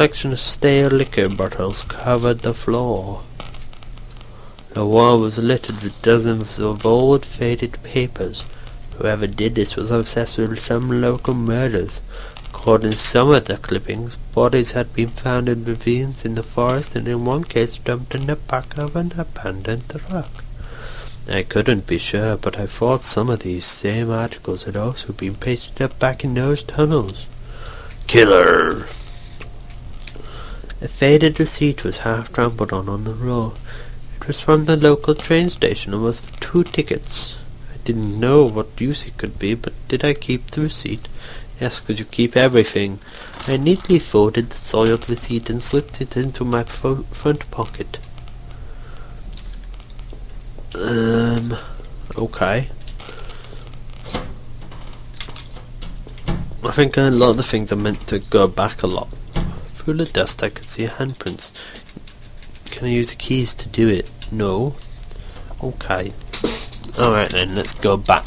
collection of stale liquor bottles covered the floor. The wall was littered with dozens of old faded papers. Whoever did this was obsessed with some local murders. According to some of the clippings, bodies had been found in ravines in the forest, and in one case dumped in the back of an abandoned truck. I couldn't be sure, but I thought some of these same articles had also been pasted up back in those tunnels. Killer! A faded receipt was half trampled on the road. It was from the local train station and was for 2 tickets. I didn't know what use it could be, but did I keep the receipt? Yes, 'cause you keep everything. I neatly folded the soiled receipt and slipped it into my front pocket. Okay. I think a lot of the things are meant to go back a lot. Through the dust I could see handprints. Can I use the keys to do it? No. Okay. Alright then, let's go back.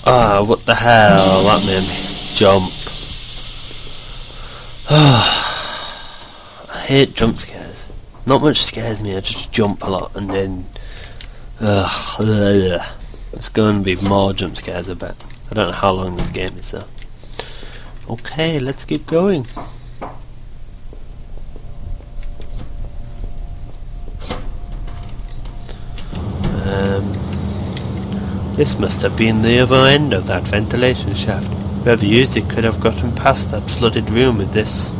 Ah, what the hell? That made me jump. I hate jump scares. Not much scares me, I just jump a lot and then... It's going to be more jump scares, I bet. I don't know how long this game is though. Okay, let's keep going. This must have been the other end of that ventilation shaft. Whoever used it could have gotten past that flooded room with this.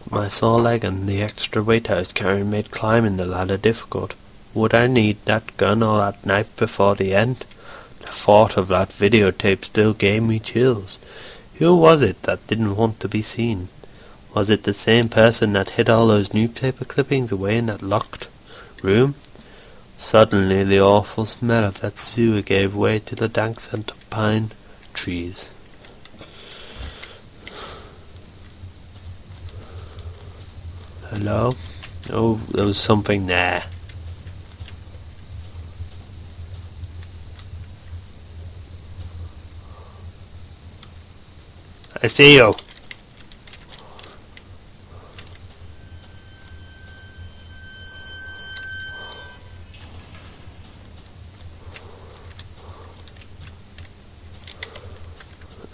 My sore leg and the extra weight I was carrying made climbing the ladder difficult. Would I need that gun or that knife before the end? The thought of that videotape still gave me chills. Who was it that didn't want to be seen? Was it the same person that hid all those newspaper clippings away in that locked room? Suddenly the awful smell of that sewer gave way to the dank scent of pine trees. Hello? Oh, there was something there. I see you.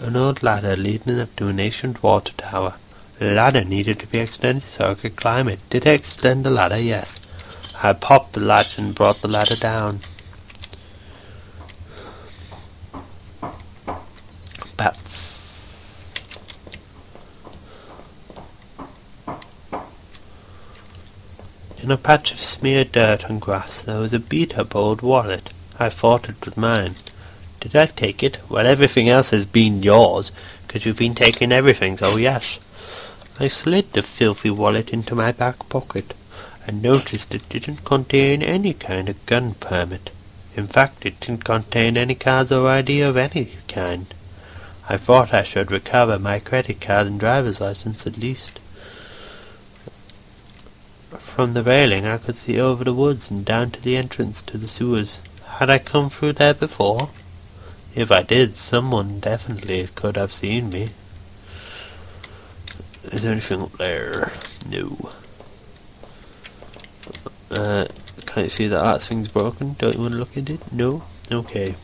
An old ladder leading up to an ancient water tower. The ladder needed to be extended so I could climb it. Did I extend the ladder? Yes. I popped the latch and brought the ladder down. Bats. In a patch of smeared dirt and grass there was a beat-up old wallet. I thought it was mine. Did I take it? Well, everything else has been yours, 'cause you've been taking everything, so yes. I slid the filthy wallet into my back pocket, and noticed it didn't contain any kind of gun permit. In fact, it didn't contain any cards or ID of any kind. I thought I should recover my credit card and driver's license at least. From the railing I could see over the woods and down to the entrance to the sewers. Had I come through there before? If I did, someone definitely could have seen me. Is there anything up there? No. Can't you see that thing's broken? Don't you want to look at it? No? Okay.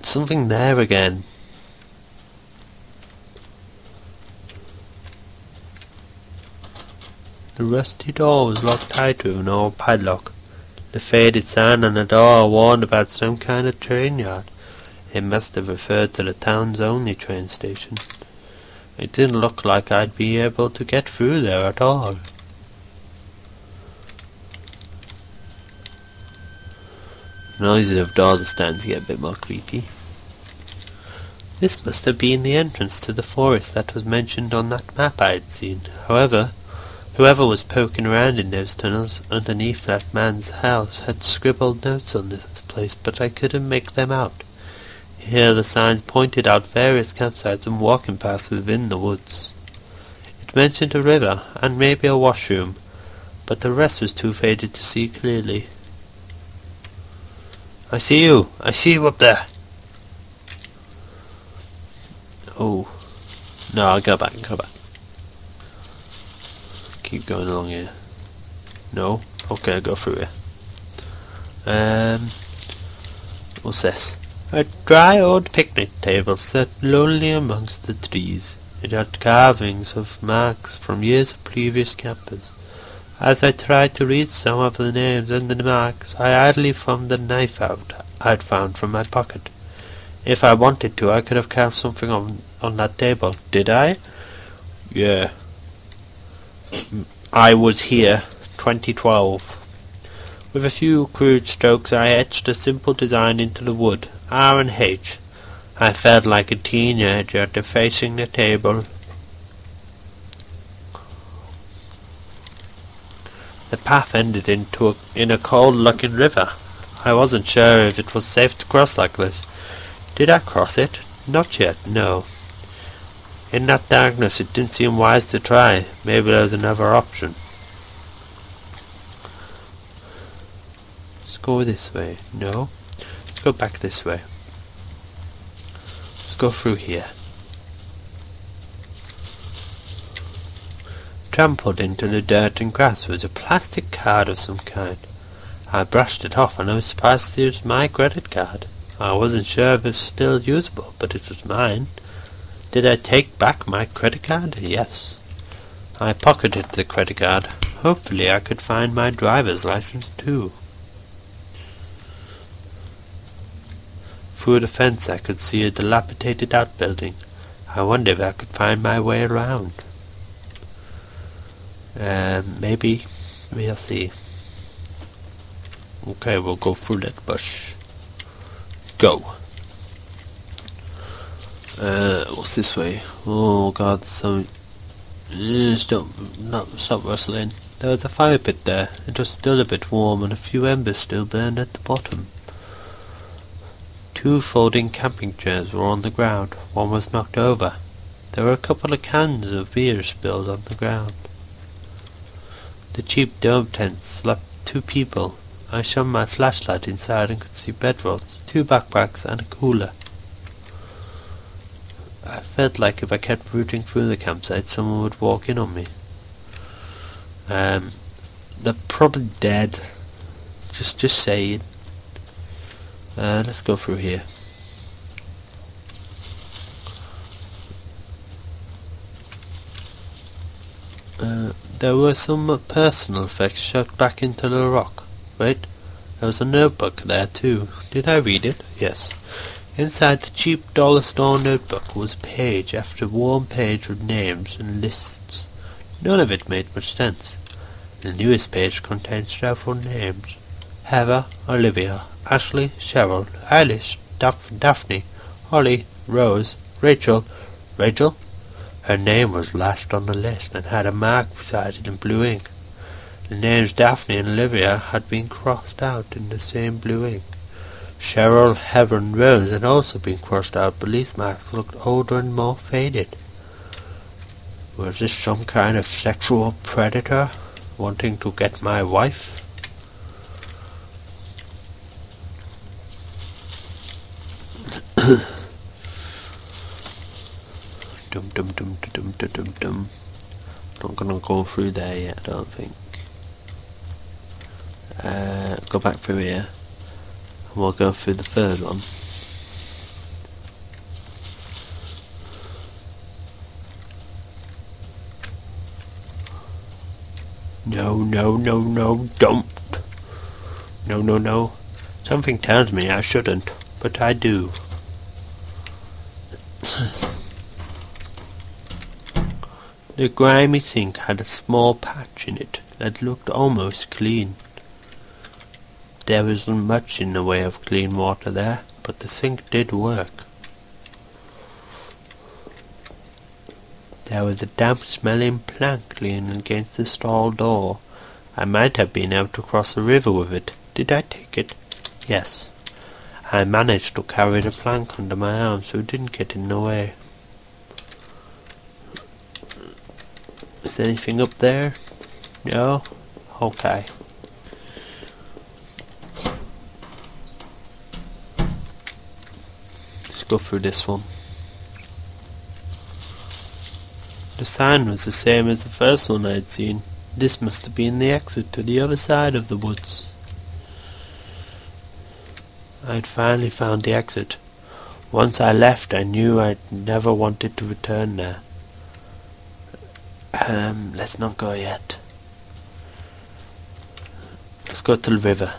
Something there again. The rusty door was locked tight with an old padlock. The faded sign on the door warned about some kind of train yard. It must have referred to the town's only train station. It didn't look like I'd be able to get through there at all. Noises of doors are starting to get a bit more creepy. This must have been the entrance to the forest that was mentioned on that map I'd seen. However, whoever was poking around in those tunnels underneath that man's house had scribbled notes on this place, but I couldn't make them out. Here the signs pointed out various campsites and walking paths within the woods. It mentioned a river and maybe a washroom, but the rest was too faded to see clearly. I see you! I see you up there! Oh. No, I'll go back. Keep going along here. No? Okay, I'll go through here. What's this? A dry old picnic table set lonely amongst the trees. It had carvings of marks from years of previous campers. As I tried to read some of the names and the marks, I idly found the knife I'd found from my pocket. If I wanted to, I could have carved something on that table. Did I? Yeah. I was here, 2012. With a few crude strokes, I etched a simple design into the wood, R and H. I felt like a teenager defacing the table. The path ended in a cold-looking river. I wasn't sure if it was safe to cross like this. Did I cross it? Not yet, no. In that darkness it didn't seem wise to try. Maybe there was another option. Let's go this way. No? Let's go back this way. Let's go through here. Trampled into the dirt and grass was a plastic card of some kind. I brushed it off and I was surprised it was my credit card. I wasn't sure if it was still usable, but it was mine. Did I take back my credit card? Yes. I pocketed the credit card. Hopefully I could find my driver's license too. Through the fence I could see a dilapidated outbuilding. I wonder if I could find my way around. Maybe. We'll see. Okay, we'll go through that bush. Go. What's this way? Oh god, so... Stop rustling. There was a fire pit there. It was still a bit warm and a few embers still burned at the bottom. 2 folding camping chairs were on the ground. One was knocked over. There were a couple of cans of beer spilled on the ground. The cheap dome tent slept 2 people. I shone my flashlight inside and could see bedrolls, 2 backpacks and a cooler. I felt like if I kept rooting through the campsite, someone would walk in on me. They're probably dead. Just saying. Let's go through here. There were some personal effects shoved back into the rock. Wait, there was a notebook there too. Did I read it? Yes. Inside the cheap dollar store notebook was page after warm page with names and lists. None of it made much sense. The newest page contained several names. Heather, Olivia, Ashley, Cheryl, Alice, Daphne, Holly, Rose, Rachel. Rachel? Her name was last on the list and had a mark beside it in blue ink. The names Daphne and Olivia had been crossed out in the same blue ink. Cheryl, Heather and Rose had also been crossed out, but these marks looked older and more faded. Was this some kind of sexual predator wanting to get my wife? Dum. Not gonna go through there yet, I don't think. Go back through here. And we'll go through the third one. No, don't. No. Something tells me I shouldn't, but I do. The grimy sink had a small patch in it that looked almost clean. There wasn't much in the way of clean water there, but the sink did work. There was a damp-smelling plank leaning against the stall door. I might have been able to cross the river with it. Did I take it? Yes. I managed to carry the plank under my arm so it didn't get in the way. Is there anything up there? No? Okay. Let's go through this one. The sign was the same as the first one I had seen. This must have been the exit to the other side of the woods. I had finally found the exit. Once I left, I knew I'd never wanted to return there. Let's not go yet. Let's go to the river.